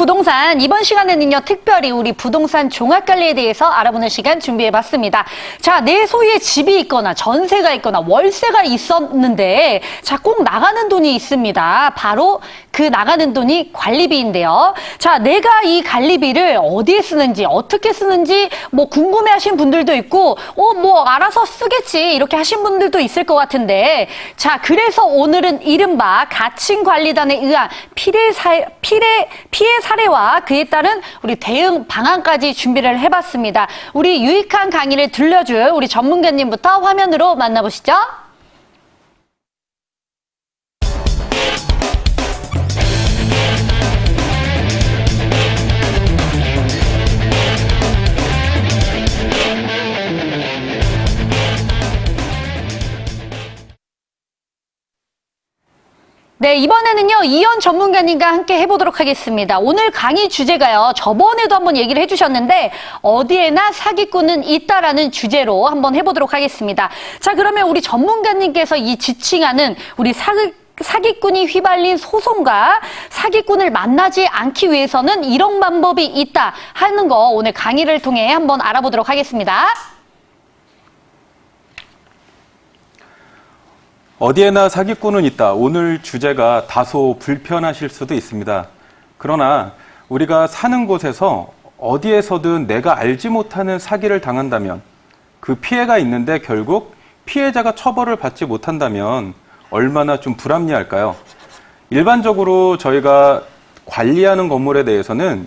부동산 이번 시간에는요 특별히 우리 부동산 종합관리에 대해서 알아보는 시간 준비해봤습니다. 자, 내 소유의 집이 있거나 전세가 있거나 월세가 있었는데 자, 꼭 나가는 돈이 있습니다. 바로 그 나가는 돈이 관리비인데요. 자, 내가 이 관리비를 어디에 쓰는지 어떻게 쓰는지 뭐 궁금해하신 분들도 있고 뭐 알아서 쓰겠지 이렇게 하신 분들도 있을 것 같은데 자, 그래서 오늘은 이른바 가칭관리단에 의한 피해 사례와 그에 따른 우리 대응 방안까지 준비를 해봤습니다. 우리 유익한 강의를 들려줄 우리 전문가님부터 화면으로 만나보시죠. 네, 이번에는요, 이현 전문가님과 함께 해보도록 하겠습니다. 오늘 강의 주제가요, 저번에도 한번 얘기를 해주셨는데, 어디에나 사기꾼은 있다라는 주제로 한번 해보도록 하겠습니다. 자, 그러면 우리 전문가님께서 이 지칭하는 우리 사기꾼이 휘발린 소송과 사기꾼을 만나지 않기 위해서는 이런 방법이 있다 하는 거 오늘 강의를 통해 한번 알아보도록 하겠습니다. 어디에나 사기꾼은 있다. 오늘 주제가 다소 불편하실 수도 있습니다. 그러나 우리가 사는 곳에서 어디에서든 내가 알지 못하는 사기를 당한다면 그 피해가 있는데 결국 피해자가 처벌을 받지 못한다면 얼마나 좀 불합리할까요? 일반적으로 저희가 관리하는 건물에 대해서는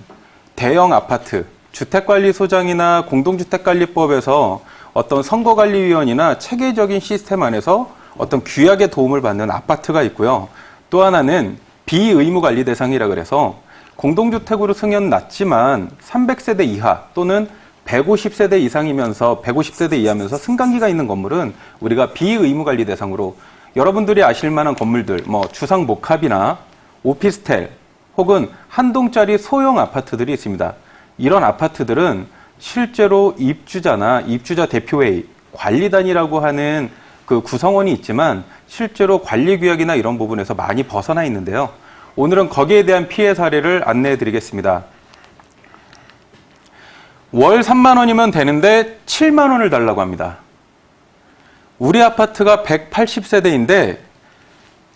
대형 아파트, 주택관리소장이나 공동주택관리법에서 어떤 선거관리위원이나 체계적인 시스템 안에서 어떤 규약의 도움을 받는 아파트가 있고요. 또 하나는 비의무관리 대상이라 그래서 공동주택으로 승연 낮지만 300세대 이하 또는 150세대 이상이면서 150세대 이하면서 승강기가 있는 건물은 우리가 비의무관리 대상으로 여러분들이 아실 만한 건물들, 뭐 주상복합이나 오피스텔 혹은 한동짜리 소형 아파트들이 있습니다. 이런 아파트들은 실제로 입주자나 입주자 대표회의, 관리단이라고 하는 그 구성원이 있지만 실제로 관리규약이나 이런 부분에서 많이 벗어나 있는데요. 오늘은 거기에 대한 피해 사례를 안내해 드리겠습니다. 월 3만 원이면 되는데 7만 원을 달라고 합니다. 우리 아파트가 180세대인데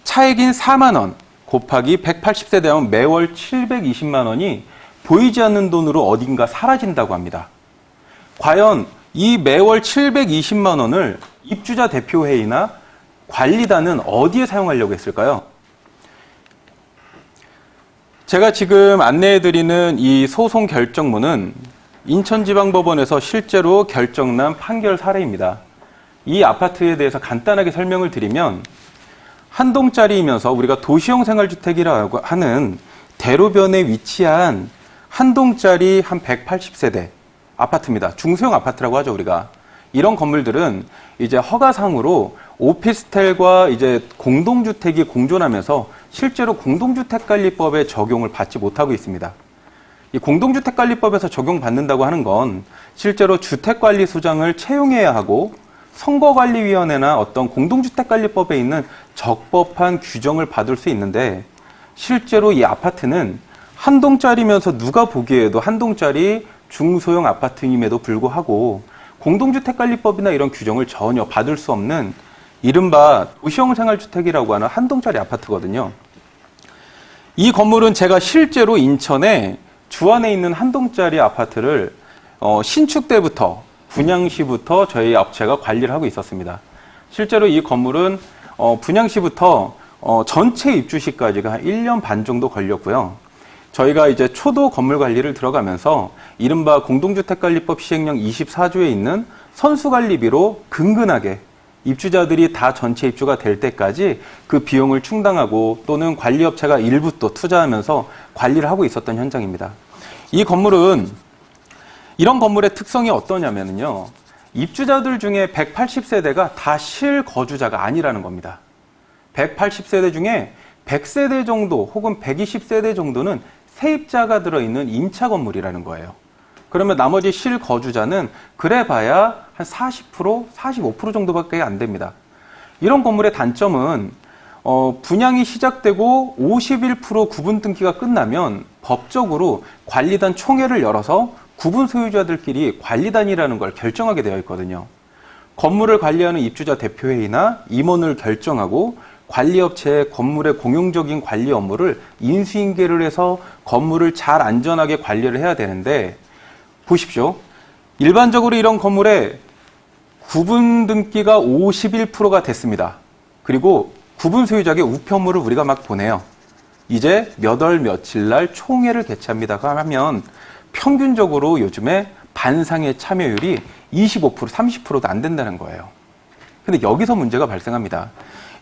차액인 4만 원 곱하기 180세대하면 매월 720만 원이 보이지 않는 돈으로 어딘가 사라진다고 합니다. 과연 이 매월 720만 원을 입주자 대표회의나 관리단은 어디에 사용하려고 했을까요? 제가 지금 안내해드리는 이 소송 결정문은 인천지방법원에서 실제로 결정난 판결 사례입니다. 이 아파트에 대해서 간단하게 설명을 드리면 한 동짜리이면서 우리가 도시형 생활주택이라고 하는 대로변에 위치한 한 동짜리 한 180세대 아파트입니다. 중소형 아파트라고 하죠, 우리가. 이런 건물들은 이제 허가상으로 오피스텔과 이제 공동주택이 공존하면서 실제로 공동주택관리법의 적용을 받지 못하고 있습니다. 이 공동주택관리법에서 적용받는다고 하는 건 실제로 주택관리소장을 채용해야 하고 선거관리위원회나 어떤 공동주택관리법에 있는 적법한 규정을 받을 수 있는데 실제로 이 아파트는 한 동짜리면서 누가 보기에도 한 동짜리 중소형 아파트임에도 불구하고 공동주택관리법이나 이런 규정을 전혀 받을 수 없는 이른바 도시형 생활주택이라고 하는 한 동짜리 아파트거든요. 이 건물은 제가 실제로 인천에 주안에 있는 한 동짜리 아파트를 신축 때부터 분양 시부터 저희 업체가 관리를 하고 있었습니다. 실제로 이 건물은 분양 시부터 전체 입주 시까지가 한 1년 반 정도 걸렸고요. 저희가 이제 초도 건물 관리를 들어가면서 이른바 공동주택관리법 시행령 24조에 있는 선수관리비로 근근하게 입주자들이 다 전체 입주가 될 때까지 그 비용을 충당하고 또는 관리업체가 일부 또 투자하면서 관리를 하고 있었던 현장입니다. 이 건물은 이런 건물의 특성이 어떠냐면요. 입주자들 중에 180세대가 다 실거주자가 아니라는 겁니다. 180세대 중에 100세대 정도 혹은 120세대 정도는 세입자가 들어있는 임차 건물이라는 거예요. 그러면 나머지 실거주자는 그래봐야 한 40%, 45% 정도밖에 안 됩니다. 이런 건물의 단점은 분양이 시작되고 51% 구분 등기가 끝나면 법적으로 관리단 총회를 열어서 구분 소유자들끼리 관리단이라는 걸 결정하게 되어 있거든요. 건물을 관리하는 입주자 대표회의나 임원을 결정하고 관리업체의 건물의 공용적인 관리 업무를 인수인계를 해서 건물을 잘 안전하게 관리를 해야 되는데, 보십시오. 일반적으로 이런 건물에 구분 등기가 51%가 됐습니다. 그리고 구분 소유자에게 우편물을 우리가 막 보내요. 이제 몇 월 며칠 날 총회를 개최합니다 하면 평균적으로 요즘에 반상회 참여율이 25%, 30%도 안 된다는 거예요. 근데 여기서 문제가 발생합니다.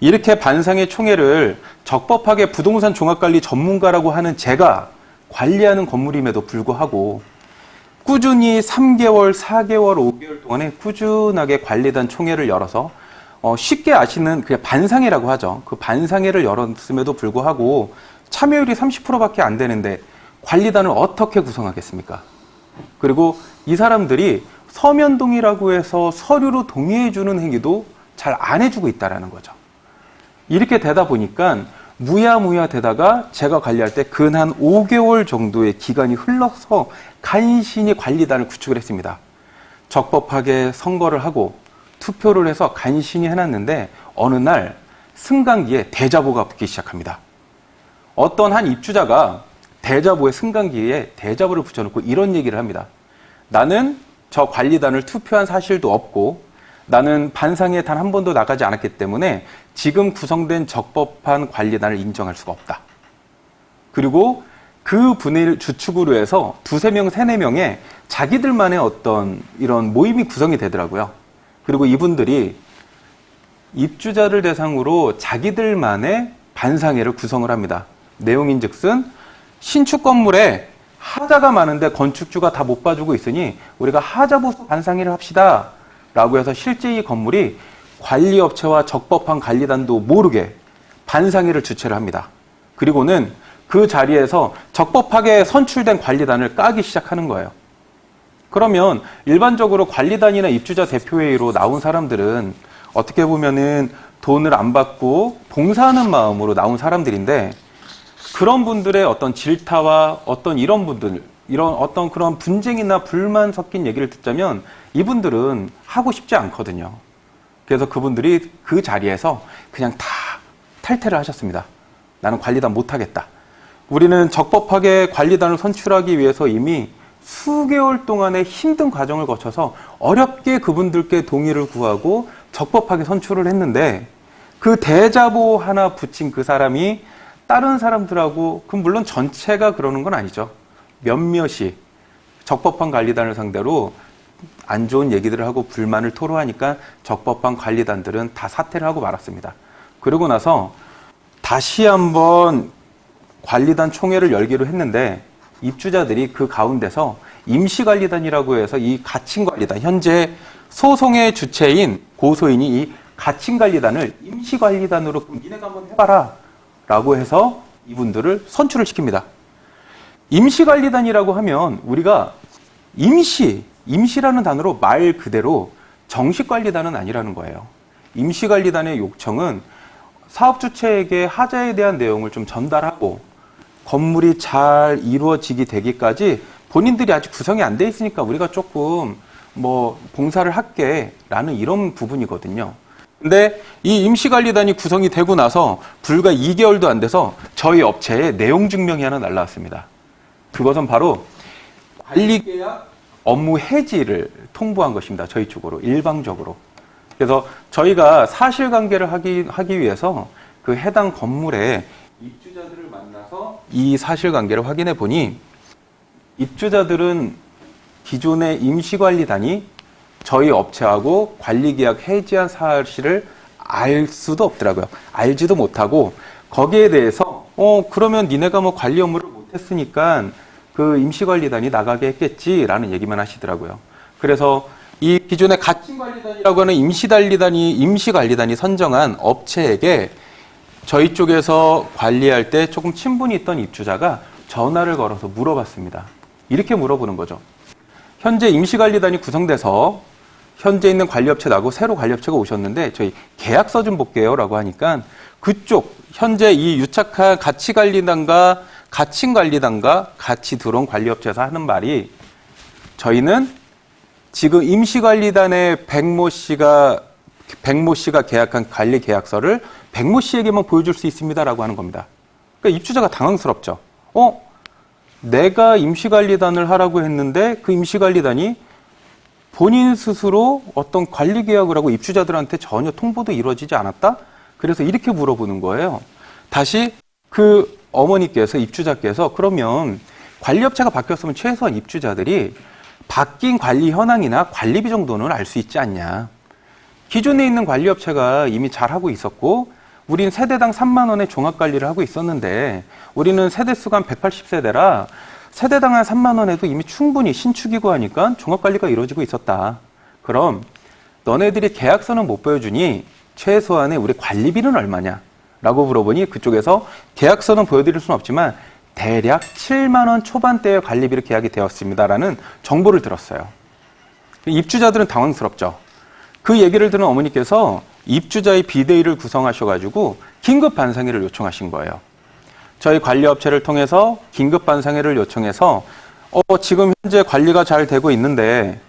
이렇게 반상회 총회를 적법하게 부동산 종합관리 전문가라고 하는 제가 관리하는 건물임에도 불구하고 꾸준히 3개월, 4개월, 5개월 동안에 꾸준하게 관리단 총회를 열어서 쉽게 아시는 그냥 반상회라고 하죠. 그 반상회를 열었음에도 불구하고 참여율이 30%밖에 안 되는데 관리단을 어떻게 구성하겠습니까? 그리고 이 사람들이 서면동의라고 해서 서류로 동의해주는 행위도 잘 안 해주고 있다는 거죠. 이렇게 되다 보니까 무야무야 되다가 제가 관리할 때 근 한 5개월 정도의 기간이 흘러서 간신히 관리단을 구축을 했습니다. 적법하게 선거를 하고 투표를 해서 간신히 해놨는데 어느 날 승강기에 대자보가 붙기 시작합니다. 어떤 한 입주자가 대자보에 승강기에 대자보를 붙여놓고 이런 얘기를 합니다. 나는 저 관리단을 투표한 사실도 없고 나는 반상회에 단 한 번도 나가지 않았기 때문에 지금 구성된 적법한 관리단을 인정할 수가 없다. 그리고 그 분을 주축으로 해서 2-3명, 3-4명의 자기들만의 어떤 이런 모임이 구성이 되더라고요. 그리고 이분들이 입주자를 대상으로 자기들만의 반상회를 구성을 합니다. 내용인즉슨 신축 건물에 하자가 많은데 건축주가 다 못 봐주고 있으니 우리가 하자 보수 반상회를 합시다 라고 해서 실제 이 건물이 관리업체와 적법한 관리단도 모르게 반상회를 주최를 합니다. 그리고는 그 자리에서 적법하게 선출된 관리단을 까기 시작하는 거예요. 그러면 일반적으로 관리단이나 입주자 대표회의로 나온 사람들은 어떻게 보면은 돈을 안 받고 봉사하는 마음으로 나온 사람들인데, 그런 분들의 어떤 질타와 어떤 이런 분들, 이런 어떤 그런 분쟁이나 불만 섞인 얘기를 듣자면 이분들은 하고 싶지 않거든요. 그래서 그분들이 그 자리에서 그냥 다 탈퇴를 하셨습니다. 나는 관리단 못하겠다. 우리는 적법하게 관리단을 선출하기 위해서 이미 수개월 동안의 힘든 과정을 거쳐서 어렵게 그분들께 동의를 구하고 적법하게 선출을 했는데, 그 대자보 하나 붙인 그 사람이 다른 사람들하고, 그럼 물론 전체가 그러는 건 아니죠. 몇몇이 적법한 관리단을 상대로 안 좋은 얘기들을 하고 불만을 토로하니까 적법한 관리단들은 다 사퇴를 하고 말았습니다. 그러고 나서 다시 한번 관리단 총회를 열기로 했는데 입주자들이 그 가운데서 임시관리단이라고 해서 이 가칭관리단, 현재 소송의 주체인 고소인이 이 가칭관리단을 임시관리단으로 그럼 니네가 한번 해봐라 라고 해서 이분들을 선출을 시킵니다. 임시관리단이라고 하면 우리가 임시라는 단어로 말 그대로 정식관리단은 아니라는 거예요. 임시관리단의 요청은 사업주체에게 하자에 대한 내용을 좀 전달하고 건물이 잘 이루어지게 되기까지 본인들이 아직 구성이 안 돼 있으니까 우리가 조금 봉사를 할게 라는 이런 부분이거든요. 근데 이 임시관리단이 구성이 되고 나서 불과 2개월도 안 돼서 저희 업체에 내용 증명이 하나 날라왔습니다. 그것은 바로 관리계약 업무 해지를 통보한 것입니다. 저희 쪽으로 일방적으로. 그래서 저희가 사실관계를 하기 위해서 그 해당 건물에 입주자들을 만나서 이 사실관계를 확인해 보니 입주자들은 기존의 임시관리단이 저희 업체하고 관리계약 해지한 사실을 알 수도 없더라고요. 알지도 못하고 거기에 대해서 그러면 니네가 관리 업무를 못했으니까 그 임시관리단이 나가게 했겠지라는 얘기만 하시더라고요. 그래서 이 기존의 가칭관리단이라고 하는 임시관리단이 선정한 업체에게 저희 쪽에서 관리할 때 조금 친분이 있던 입주자가 전화를 걸어서 물어봤습니다. 이렇게 물어보는 거죠. 현재 임시관리단이 구성돼서 현재 있는 관리업체 나고 새로 관리업체가 오셨는데 저희 계약서 좀 볼게요라고 하니까 그쪽 현재 이 유착한 가치관리단과 가칭관리단과 같이 들어온 관리업체에서 하는 말이 저희는 지금 임시관리단의 백모 씨가 계약한 관리 계약서를 백모 씨에게만 보여줄 수 있습니다라고 하는 겁니다. 그러니까 입주자가 당황스럽죠. 내가 임시관리단을 하라고 했는데 그 임시관리단이 본인 스스로 어떤 관리 계약을 하고 입주자들한테 전혀 통보도 이루어지지 않았다? 그래서 이렇게 물어보는 거예요. 다시 그 어머니께서, 입주자께서 그러면 관리업체가 바뀌었으면 최소한 입주자들이 바뀐 관리 현황이나 관리비 정도는 알 수 있지 않냐. 기존에 있는 관리업체가 이미 잘하고 있었고 우린 세대당 3만 원의 종합관리를 하고 있었는데 우리는 세대수가 한 180세대라 세대당 한 3만 원에도 이미 충분히 신축이고 하니까 종합관리가 이루어지고 있었다. 그럼 너네들이 계약서는 못 보여주니 최소한의 우리 관리비는 얼마냐? 라고 물어보니 그쪽에서 계약서는 보여드릴 수는 없지만 대략 7만 원 초반대의 관리비로 계약이 되었습니다라는 정보를 들었어요. 입주자들은 당황스럽죠. 그 얘기를 들은 어머니께서 입주자의 비대위를 구성하셔가지고 긴급 반상회를 요청하신 거예요. 저희 관리업체를 통해서 긴급 반상회를 요청해서 지금 현재 관리가 잘 되고 있는데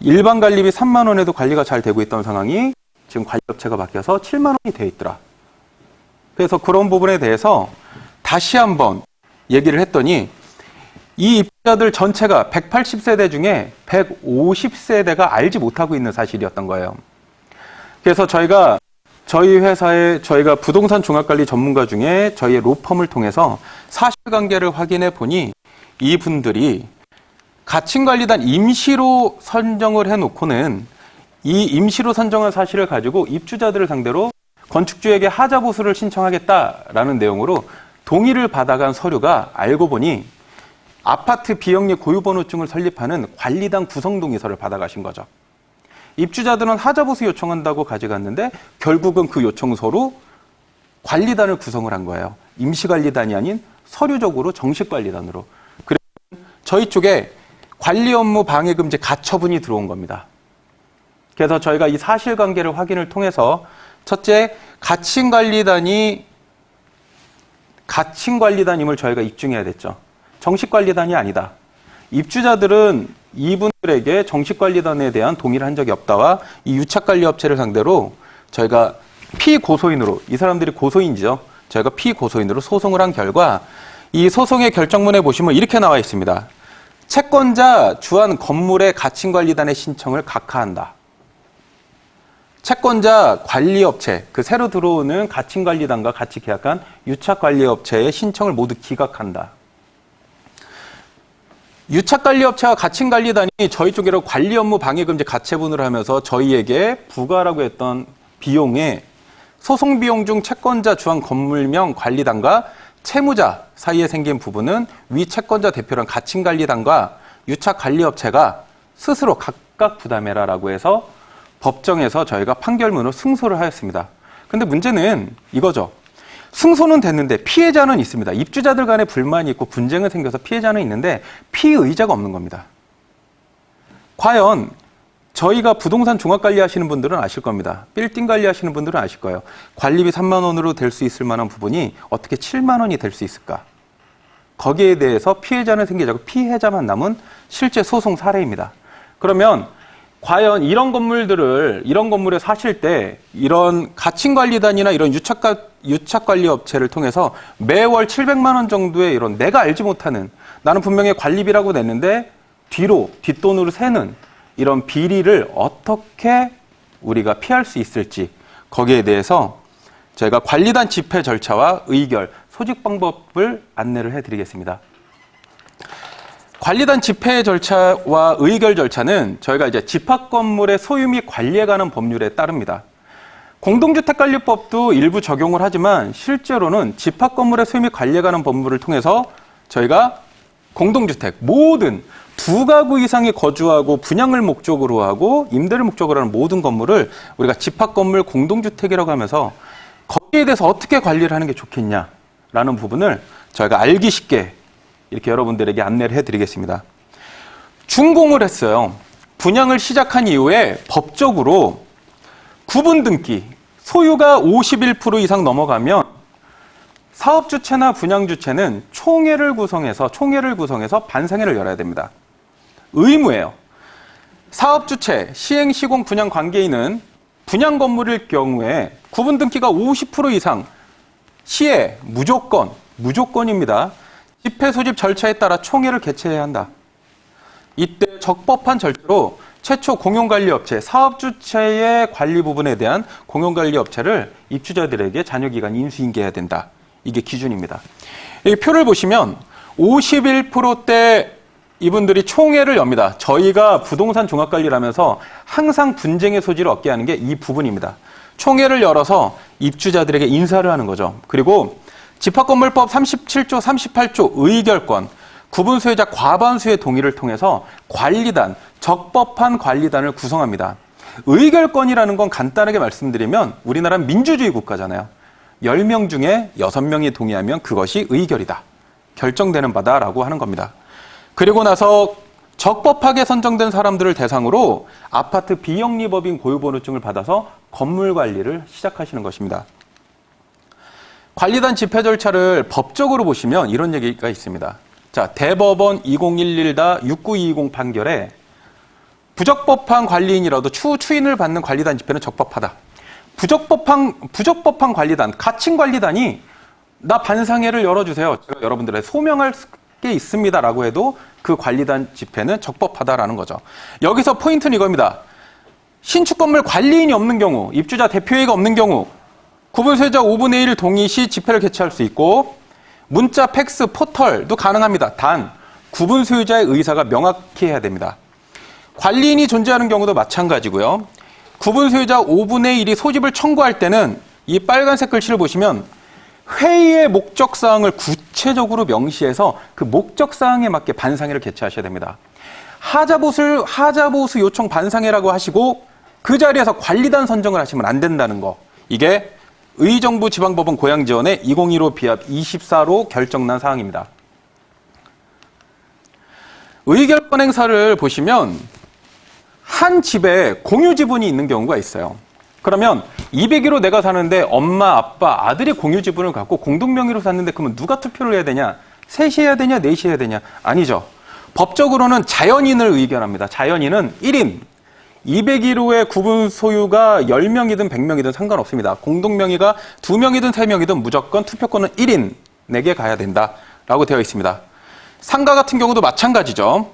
일반 관리비 3만 원에도 관리가 잘 되고 있던 상황이 지금 관리업체가 바뀌어서 7만 원이 돼 있더라. 그래서 그런 부분에 대해서 다시 한번 얘기를 했더니 이 입주자들 전체가 180세대 중에 150세대가 알지 못하고 있는 사실이었던 거예요. 그래서 저희 회사에 저희가 부동산 종합관리 전문가 중에 저희의 로펌을 통해서 사실관계를 확인해 보니 이분들이 가칭관리단 임시로 선정을 해놓고는 이 임시로 선정한 사실을 가지고 입주자들을 상대로 건축주에게 하자보수를 신청하겠다라는 내용으로 동의를 받아간 서류가 알고 보니 아파트 비영리 고유번호증을 설립하는 관리단 구성동의서를 받아가신 거죠. 입주자들은 하자보수 요청한다고 가져갔는데 결국은 그 요청서로 관리단을 구성을 한 거예요. 임시관리단이 아닌 서류적으로 정식관리단으로. 그래서 저희 쪽에 관리 업무 방해 금지 가처분이 들어온 겁니다. 그래서 저희가 이 사실관계를 확인을 통해서 첫째, 가칭관리단임을 저희가 입증해야 됐죠. 정식관리단이 아니다. 입주자들은 이분들에게 정식관리단에 대한 동의를 한 적이 없다와 이 유착관리업체를 상대로 저희가 피고소인으로, 이 사람들이 고소인이죠. 저희가 피고소인으로 소송을 한 결과 이 소송의 결정문에 보시면 이렇게 나와 있습니다. 채권자 주한 건물의 가칭관리단의 신청을 각하한다. 채권자 관리업체, 그 새로 들어오는 가칭관리단과 같이 계약한 유착관리업체의 신청을 모두 기각한다. 유착관리업체와 가칭관리단이 저희 쪽으로 관리 업무 방해 금지 가처분을 하면서 저희에게 부과하라고 했던 비용에 소송 비용 중 채권자 주한 건물명 관리단과 채무자 사이에 생긴 부분은 위 채권자 대표랑 가칭관리단과 유착관리업체가 스스로 각각 부담해라라고 해서 법정에서 저희가 판결문으로 승소를 하였습니다. 근데 문제는 이거죠. 승소는 됐는데 피해자는 있습니다. 입주자들 간에 불만이 있고 분쟁은 생겨서 피해자는 있는데 피의자가 없는 겁니다. 과연 저희가 부동산 종합관리 하시는 분들은 아실 겁니다. 빌딩 관리 하시는 분들은 아실 거예요. 관리비 3만 원으로 될 수 있을 만한 부분이 어떻게 7만 원이 될 수 있을까? 거기에 대해서 피해자는 생기지 않고 피해자만 남은 실제 소송 사례입니다. 그러면 과연 이런 건물에 사실 때 이런 가칭관리단이나 이런 유착관리 업체를 통해서 매월 700만 원 정도의 이런 내가 알지 못하는, 나는 분명히 관리비라고 냈는데 뒷돈으로 새는 이런 비리를 어떻게 우리가 피할 수 있을지, 거기에 대해서 저희가 관리단 집회 절차와 의결, 소집 방법을 안내를 해드리겠습니다. 관리단 집회 절차와 의결 절차는 저희가 이제 집합 건물의 소유 및 관리에 관한 법률에 따릅니다. 공동주택관리법도 일부 적용을 하지만 실제로는 집합 건물의 소유 및 관리에 관한 법률을 통해서 저희가 공동주택 모든 2가구 이상이 거주하고 분양을 목적으로 하고 임대를 목적으로 하는 모든 건물을 우리가 집합 건물 공동주택이라고 하면서 거기에 대해서 어떻게 관리를 하는 게 좋겠냐라는 부분을 저희가 알기 쉽게 이렇게 여러분들에게 안내를 해드리겠습니다. 준공을 했어요. 분양을 시작한 이후에 법적으로 구분 등기, 소유가 51% 이상 넘어가면 사업주체나 분양주체는 총회를 구성해서 반상회를 열어야 됩니다. 의무예요. 사업주체, 시행시공 분양 관계인은 분양 건물일 경우에 구분 등기가 50% 이상 시에 무조건입니다. 집회 소집 절차에 따라 총회를 개최해야 한다. 이때 적법한 절차로 최초 공용관리업체, 사업주체의 관리 부분에 대한 공용관리업체를 입주자들에게 잔여기간 인수인계해야 된다. 이게 기준입니다. 이 표를 보시면 51%대 이분들이 총회를 엽니다. 저희가 부동산 종합관리라면서 항상 분쟁의 소지를 얻게 하는 게 이 부분입니다. 총회를 열어서 입주자들에게 인사를 하는 거죠. 그리고 집합건물법 37조, 38조 의결권, 구분수혜자 과반수의 동의를 통해서 관리단, 적법한 관리단을 구성합니다. 의결권이라는 건 간단하게 말씀드리면 우리나라는 민주주의 국가잖아요. 10명 중에 6명이 동의하면 그것이 의결이다. 결정되는 바다라고 하는 겁니다. 그리고 나서 적법하게 선정된 사람들을 대상으로 아파트 비영리법인 고유번호증을 받아서 건물 관리를 시작하시는 것입니다. 관리단 집회 절차를 법적으로 보시면 이런 얘기가 있습니다. 자, 대법원 2011-6920 판결에 부적법한 관리인이라도 추후 추인을 받는 관리단 집회는 적법하다. 부적법한 관리단, 가칭 관리단이 나 반상회를 열어주세요. 제가 여러분들의 소명할 게 있습니다라고 해도 그 관리단 집회는 적법하다라는 거죠. 여기서 포인트는 이겁니다. 신축 건물 관리인이 없는 경우, 입주자 대표회의가 없는 경우, 구분수혜자 5분의 1 동의 시 집회를 개최할 수 있고 문자, 팩스, 포털도 가능합니다. 단 구분수혜자의 의사가 명확히 해야 됩니다. 관리인이 존재하는 경우도 마찬가지고요. 구분수혜자 5분의 1이 소집을 청구할 때는 이 빨간색 글씨를 보시면 회의의 목적사항을 구체적으로 명시해서 그 목적사항에 맞게 반상회를 개최하셔야 됩니다. 하자보수 요청 반상회라고 하시고 그 자리에서 관리단 선정을 하시면 안 된다는 거. 이게 의정부 지방법원 고양지원의 2015 비합 24로 결정난 사항입니다. 의결권 행사를 보시면 한 집에 공유 지분이 있는 경우가 있어요. 그러면 201호 내가 사는데 엄마, 아빠, 아들이 공유 지분을 갖고 공동명의로 샀는데 그러면 누가 투표를 해야 되냐? 셋이 해야 되냐? 넷이 해야 되냐? 아니죠. 법적으로는 자연인을 의견합니다. 자연인은 1인. 201호의 구분 소유가 10명이든 100명이든 상관없습니다. 공동명의가 2명이든 3명이든 무조건 투표권은 1인에게 가야 된다라고 되어 있습니다. 상가 같은 경우도 마찬가지죠.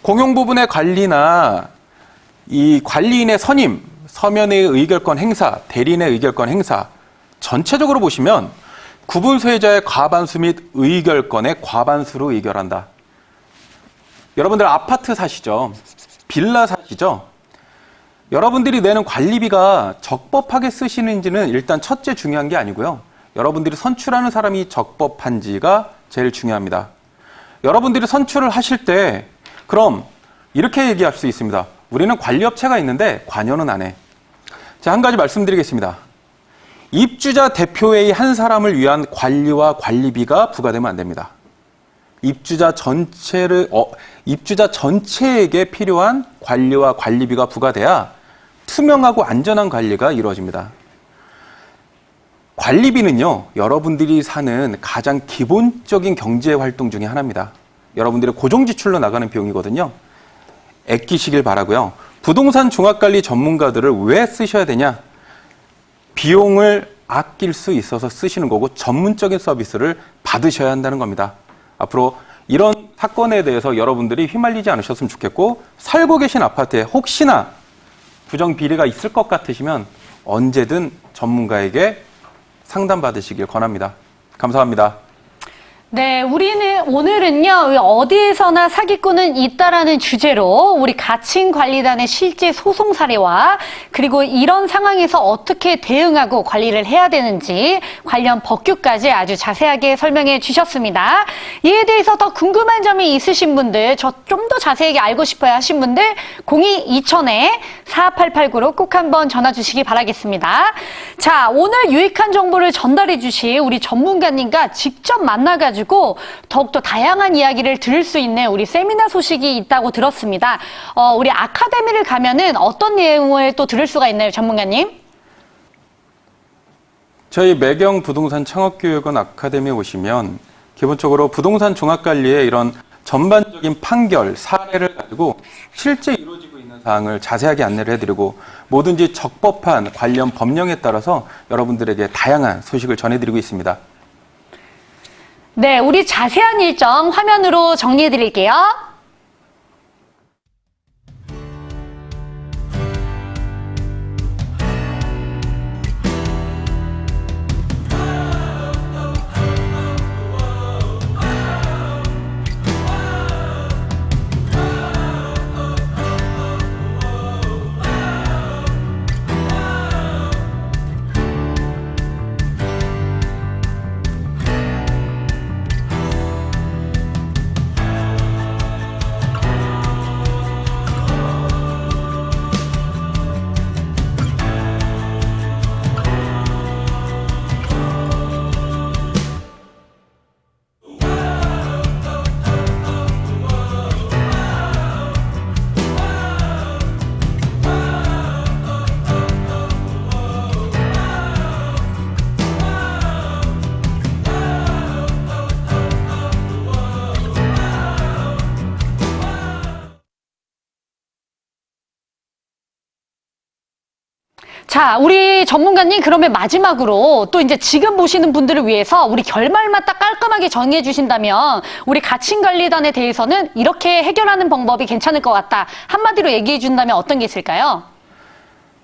공용 부분의 관리나 이 관리인의 선임, 서면의 의결권 행사, 대리인의 의결권 행사 전체적으로 보시면 구분수혜자의 과반수 및 의결권의 과반수로 의결한다. 여러분들 아파트 사시죠? 빌라 사시죠? 여러분들이 내는 관리비가 적법하게 쓰시는지는 일단 첫째 중요한 게 아니고요. 여러분들이 선출하는 사람이 적법한지가 제일 중요합니다. 여러분들이 선출을 하실 때 그럼 이렇게 얘기할 수 있습니다. 우리는 관리업체가 있는데 관여는 안 해. 자, 한 가지 말씀드리겠습니다. 입주자 대표회의 한 사람을 위한 관리와 관리비가 부과되면 안 됩니다. 입주자 전체에게 필요한 관리와 관리비가 부과돼야 투명하고 안전한 관리가 이루어집니다. 관리비는요, 여러분들이 사는 가장 기본적인 경제 활동 중에 하나입니다. 여러분들의 고정지출로 나가는 비용이거든요. 아끼시길 바라고요. 부동산 종합관리 전문가들을 왜 쓰셔야 되냐? 비용을 아낄 수 있어서 쓰시는 거고 전문적인 서비스를 받으셔야 한다는 겁니다. 앞으로 이런 사건에 대해서 여러분들이 휘말리지 않으셨으면 좋겠고 살고 계신 아파트에 혹시나 부정비리가 있을 것 같으시면 언제든 전문가에게 상담받으시길 권합니다. 감사합니다. 네, 우리는 오늘은요, 어디에서나 사기꾼은 있다라는 주제로 우리 가칭관리단의 실제 소송 사례와 그리고 이런 상황에서 어떻게 대응하고 관리를 해야 되는지 관련 법규까지 아주 자세하게 설명해 주셨습니다. 이에 대해서 더 궁금한 점이 있으신 분들, 저 좀 더 자세하게 알고 싶어요 하신 분들 02-2000-4889로 꼭 한번 전화 주시기 바라겠습니다. 자, 오늘 유익한 정보를 전달해 주실 우리 전문가님과 직접 만나가지고 가지고 더욱더 다양한 이야기를 들을 수 있는 우리 세미나 소식이 있다고 들었습니다. 우리 아카데미를 가면은 어떤 내용을 또 들을 수가 있나요, 전문가님? 저희 매경 부동산 창업교육원 아카데미에 오시면 기본적으로 부동산 종합관리의 이런 전반적인 판결, 사례를 가지고 실제 이루어지고 있는 사항을 자세하게 안내를 해드리고 뭐든지 적법한 관련 법령에 따라서 여러분들에게 다양한 소식을 전해드리고 있습니다. 네, 우리 자세한 일정 화면으로 정리해 드릴게요. 자, 우리 전문가님 그러면 마지막으로 또 이제 지금 보시는 분들을 위해서 우리 결말만 딱 깔끔하게 정리해 주신다면 우리 가칭관리단에 대해서는 이렇게 해결하는 방법이 괜찮을 것 같다. 한마디로 얘기해 준다면 어떤 게 있을까요?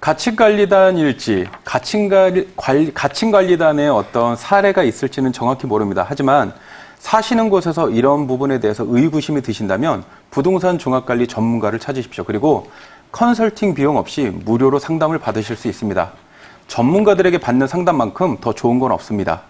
가칭관리단 일지, 가칭관리단의 어떤 사례가 있을지는 정확히 모릅니다. 하지만 사시는 곳에서 이런 부분에 대해서 의구심이 드신다면 부동산 종합관리 전문가를 찾으십시오. 그리고 컨설팅 비용 없이 무료로 상담을 받으실 수 있습니다. 전문가들에게 받는 상담만큼 더 좋은 건 없습니다.